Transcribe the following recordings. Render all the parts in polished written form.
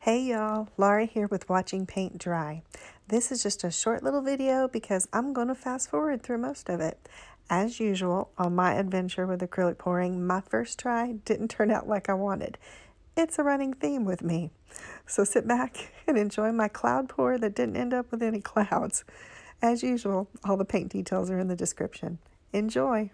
Hey y'all, Laura here with Watching Paint Dry. This is just a short little video because I'm going to fast forward through most of it. As usual, on my adventure with acrylic pouring, my first try didn't turn out like I wanted. It's a running theme with me. So sit back and enjoy my cloud pour that didn't end up with any clouds. As usual, all the paint details are in the description. Enjoy!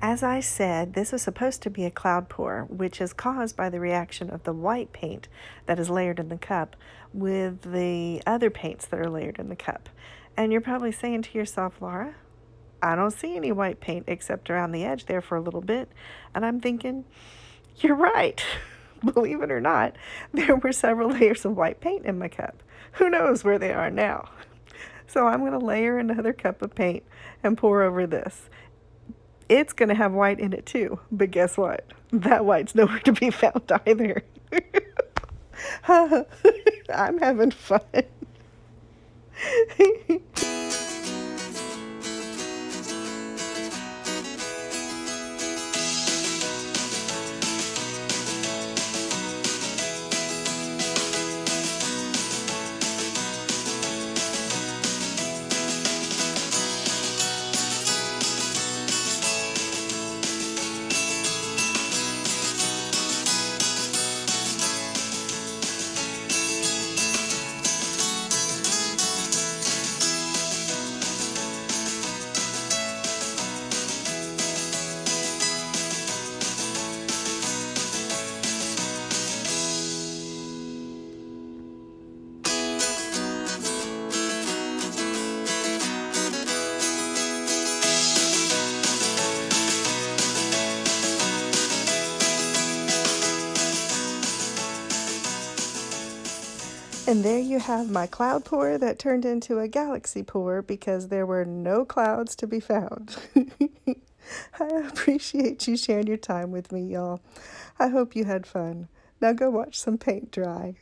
As I said, this was supposed to be a cloud pour, which is caused by the reaction of the white paint that is layered in the cup with the other paints that are layered in the cup. And you're probably saying to yourself, Laura, I don't see any white paint except around the edge there for a little bit. And I'm thinking, you're right. Believe it or not, there were several layers of white paint in my cup. Who knows where they are now? So I'm going to layer another cup of paint and pour over this. It's going to have white in it too, but guess what? That white's nowhere to be found either. I'm having fun. And there you have my cloud pour that turned into a galaxy pour because there were no clouds to be found. I appreciate you sharing your time with me, y'all. I hope you had fun. Now go watch some paint dry.